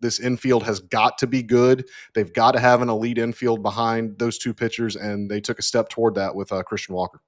This infield has got to be good. They've got to have an elite infield behind those two pitchers, and they took a step toward that with Christian Walker.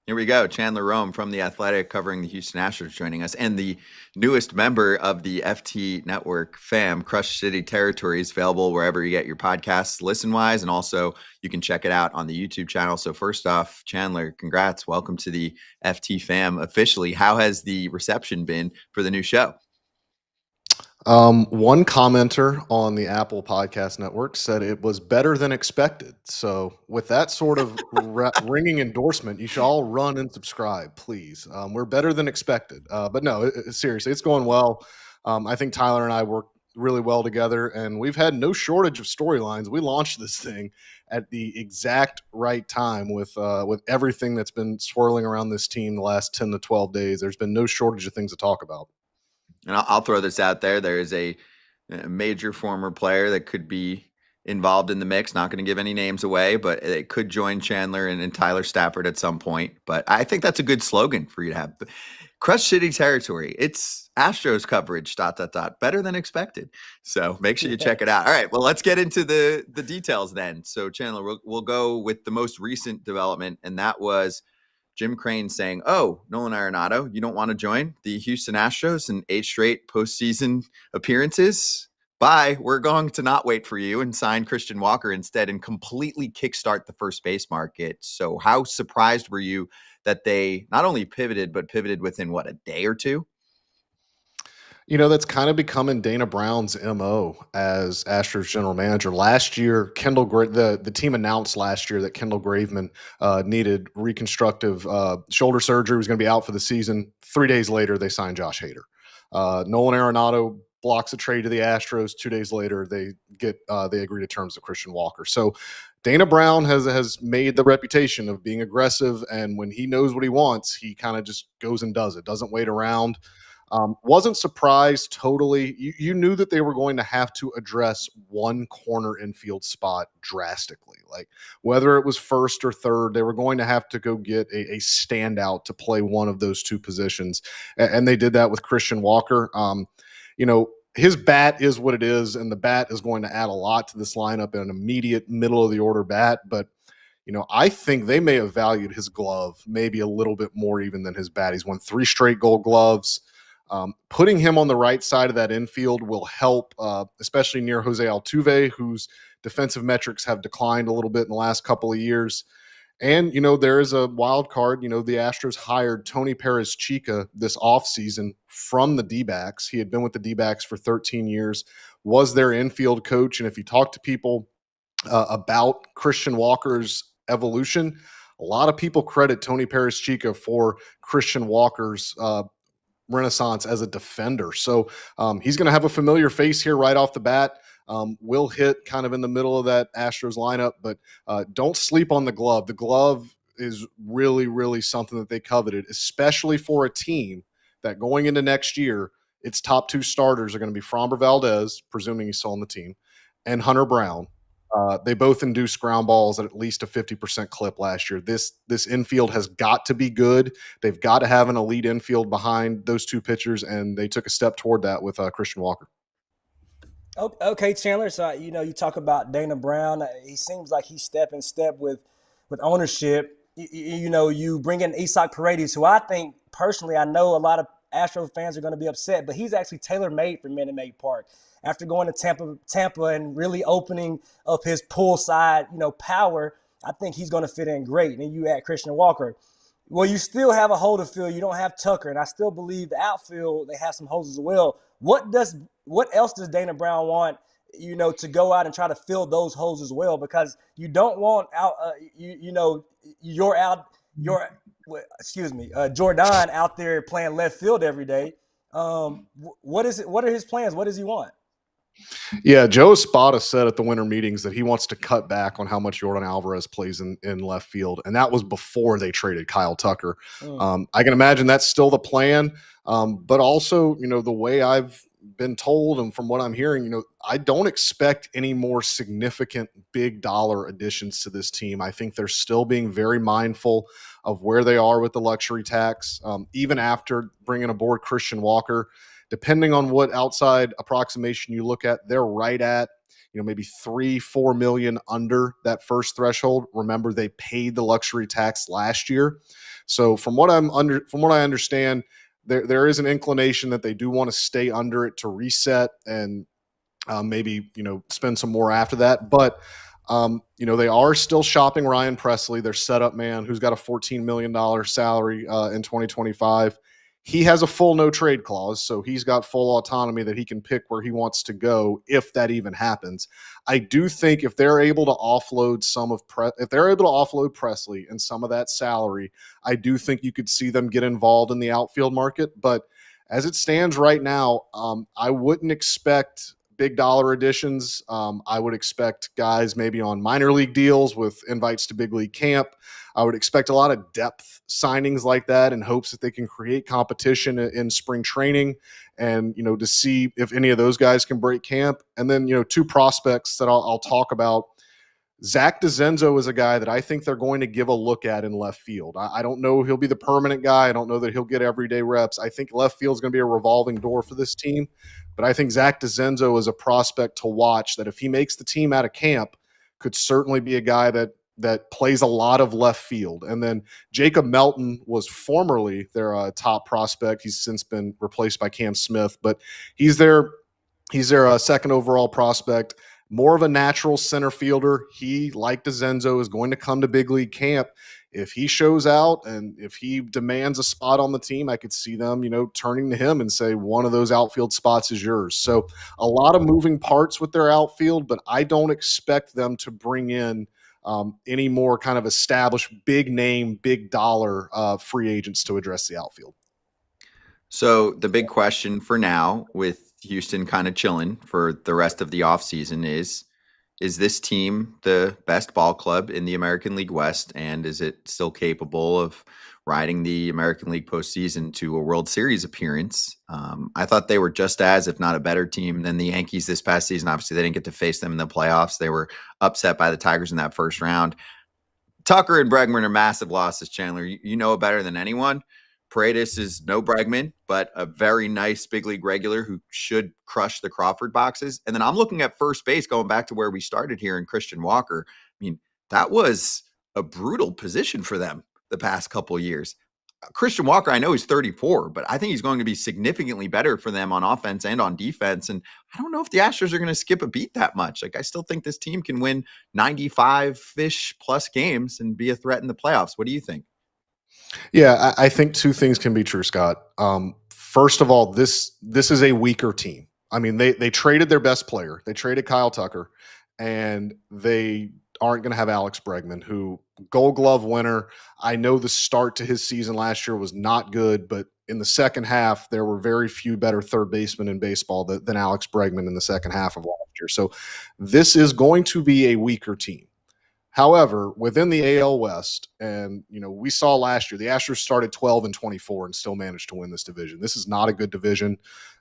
Here we go. Chandler Rome from The Athletic covering the Houston Astros joining us, and the newest member of the FT Network fam, Crush City Territory, is available wherever you get your podcasts listen-wise, and also you can check it out on the YouTube channel. So first off, Chandler, congrats. Welcome to the FT fam officially. How has the reception been for the new show? One commenter on the Apple Podcast Network said it was better than expected. So with that sort of ringing endorsement, you should all run and subscribe, please. We're better than expected. But no, seriously, it's going well. I think Tyler and I work really well together, and we've had no shortage of storylines. We launched this thing at the exact right time with everything that's been swirling around this team the last 10 to 12 days. There's been no shortage of things to talk about. And I'll throw this out there. There is a major former player that could be involved in the mix. Not going to give any names away, but it could join Chandler and Tyler Stafford at some point. But I think that's a good slogan for you to have. Crush City Territory. It's Astros coverage, ... better than expected. So make sure you check it out. All right, well, let's get into the details then. So Chandler, we'll go with the most recent development, and that was Jim Crane saying, "Oh, Nolan Arenado, you don't want to join the Houston Astros in 8 straight postseason appearances? Bye. We're going to not wait for you and sign Christian Walker instead and completely kickstart the first base market." So how surprised were you that they not only pivoted, but pivoted within, a day or two? You know, that's kind of becoming Dana Brown's MO as Astros general manager. Last year, the team announced last year that Kendall Graveman needed reconstructive shoulder surgery, was going to be out for the season. 3 days later, they signed Josh Hader. Nolan Arenado blocks a trade to the Astros. 2 days later, they agree to terms with Christian Walker. So Dana Brown has made the reputation of being aggressive, and when he knows what he wants, he kind of just goes and does it, doesn't wait around. Wasn't surprised totally. You knew that they were going to have to address one corner infield spot drastically. Like whether it was first or third, they were going to have to go get a standout to play one of those two positions. And they did that with Christian Walker. His bat is what it is, and the bat is going to add a lot to this lineup in an immediate middle of the order bat. But I think they may have valued his glove maybe a little bit more even than his bat. He's won 3 straight Gold Gloves. Putting him on the right side of that infield will help, especially near Jose Altuve, whose defensive metrics have declined a little bit in the last couple of years. And, there is a wild card. The Astros hired Tony Perez-Chica this offseason from the D-backs. He had been with the D-backs for 13 years, was their infield coach. And if you talk to people about Christian Walker's evolution, a lot of people credit Tony Perez-Chica for Christian Walker's renaissance as a defender. So he's going to have a familiar face here right off the bat. Will hit kind of in the middle of that Astros lineup, but don't sleep on the glove. The glove is really, really something that they coveted, especially for a team that going into next year, its top 2 starters are going to be Framber Valdez, presuming he's still on the team, and Hunter Brown. They both induced ground balls at least a 50% clip last year. This infield has got to be good. They've got to have an elite infield behind those two pitchers, and they took a step toward that with Christian Walker. Okay, Chandler. So you talk about Dana Brown. He seems like he's step in step with ownership. You bring in Isaac Paredes, who I think personally, I know a lot of Astros fans are going to be upset, but he's actually tailor-made for Minute Maid Park. After going to Tampa and really opening up his pull side, power, I think he's going to fit in great. And then you add Christian Walker. Well, you still have a holder field. You don't have Tucker. And I still believe the outfield, they have some holes as well. What else does Dana Brown want, to go out and try to fill those holes as well? Because you don't want Jordan out there playing left field every day. What is it? What are his plans? What does he want? Yeah, Joe Espada said at the winter meetings that he wants to cut back on how much Jordan Alvarez plays in left field, and that was before they traded Kyle Tucker. I can imagine that's still the plan, but also, the way I've been told and from what I'm hearing, I don't expect any more significant big dollar additions to this team. I think they're still being very mindful of where they are with the luxury tax, even after bringing aboard Christian Walker. Depending on what outside approximation you look at, they're right at maybe 3-4 million under that first threshold. Remember, they paid the luxury tax last year, so from what I understand, there is an inclination that they do want to stay under it to reset and maybe spend some more after that. But they are still shopping Ryan Presley, their setup man, who's got a $14 million salary in 2025. He has a full no trade clause, so he's got full autonomy that he can pick where he wants to go if that even happens. I do think if they're able to offload Presley and some of that salary, I do think you could see them get involved in the outfield market. But as it stands right now, I wouldn't expect big dollar additions. I would expect guys maybe on minor league deals with invites to big league camp. I would expect a lot of depth signings like that in hopes that they can create competition in spring training and, to see if any of those guys can break camp. And then, two prospects that I'll talk about. Zach DeZenzo is a guy that I think they're going to give a look at in left field. I don't know he'll be the permanent guy. I don't know that he'll get everyday reps. I think left field is going to be a revolving door for this team. But I think Zach DeZenzo is a prospect to watch that if he makes the team out of camp, could certainly be a guy that plays a lot of left field. And then Jacob Melton was formerly their top prospect. He's since been replaced by Cam Smith, but he's their second overall prospect. More of a natural center fielder. He, like DeZenzo, is going to come to big league camp. If he shows out and if he demands a spot on the team, I could see them, turning to him and say, one of those outfield spots is yours. So a lot of moving parts with their outfield, but I don't expect them to bring in any more kind of established big name, big dollar free agents to address the outfield. So the big question for now, with Houston kind of chilling for the rest of the offseason, is this team the best ball club in the American League West? And is it still capable of riding the American League postseason to a World Series appearance? I thought they were just as, if not a better team than the Yankees this past season. Obviously, they didn't get to face them in the playoffs. They were upset by the Tigers in that first round. Tucker and Bregman are massive losses, Chandler. You know it better than anyone. Paredes is no Bregman, but a very nice big league regular who should crush the Crawford boxes. And then I'm looking at first base, going back to where we started here in Christian Walker. I mean, that was a brutal position for them the past couple of years. Christian Walker, I know he's 34, but I think he's going to be significantly better for them on offense and on defense. And I don't know if the Astros are going to skip a beat that much. Like, I still think this team can win 95-ish plus games and be a threat in the playoffs. What do you think? Yeah, I think two things can be true, Scott. First of all, this is a weaker team. I mean, they traded their best player. They traded Kyle Tucker, and they aren't going to have Alex Bregman, who Gold Glove winner. I know the start to his season last year was not good, but in the second half, there were very few better third basemen in baseball than Alex Bregman in the second half of last year. So this is going to be a weaker team. However, within the AL West, and we saw last year, the Astros started 12-24 and still managed to win this division. This is not a good division.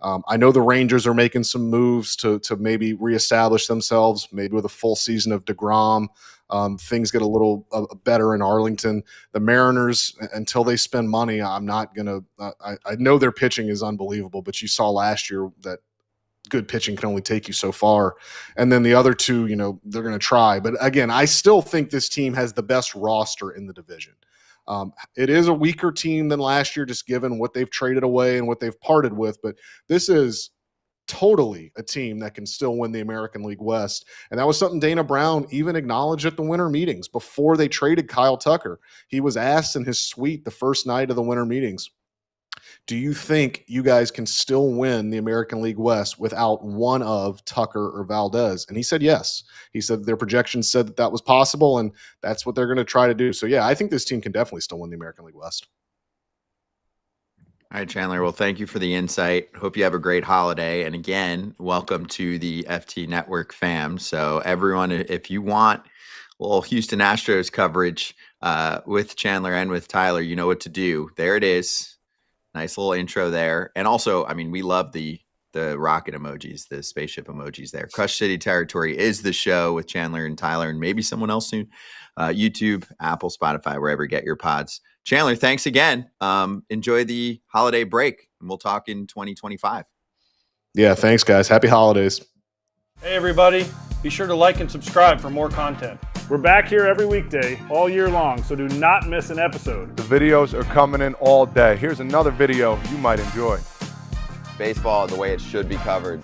I know the Rangers are making some moves to maybe reestablish themselves, maybe with a full season of DeGrom. Things get a little better in Arlington. The Mariners, until they spend money, I'm not going to I know their pitching is unbelievable, but you saw last year that good pitching can only take you so far. And then the other two, they're going to try. But again, I still think this team has the best roster in the division. It is a weaker team than last year, just given what they've traded away and what they've parted with. But this is totally a team that can still win the American League West. And that was something Dana Brown even acknowledged at the winter meetings before they traded Kyle Tucker. He was asked in his suite the first night of the winter meetings, do you think you guys can still win the American League West without one of Tucker or Valdez? And he said yes. He said their projections said that was possible, and that's what they're going to try to do. So, yeah, I think this team can definitely still win the American League West. All right, Chandler. Well, thank you for the insight. Hope you have a great holiday. And again, welcome to the FT Network fam. So everyone, if you want a little Houston Astros coverage with Chandler and with Tyler, you know what to do. There it is. Nice little intro there. And also, I mean, we love the the rocket emojis, the spaceship emojis there. Crush City Territory is the show with Chandler and Tyler and maybe someone else soon. YouTube, Apple, Spotify, wherever you get your pods. Chandler, thanks again. Enjoy the holiday break, and we'll talk in 2025. Yeah, thanks, guys. Happy holidays. Hey, everybody. Be sure to like and subscribe for more content. We're back here every weekday, all year long, so do not miss an episode. The videos are coming in all day. Here's another video you might enjoy. Baseball the way it should be covered.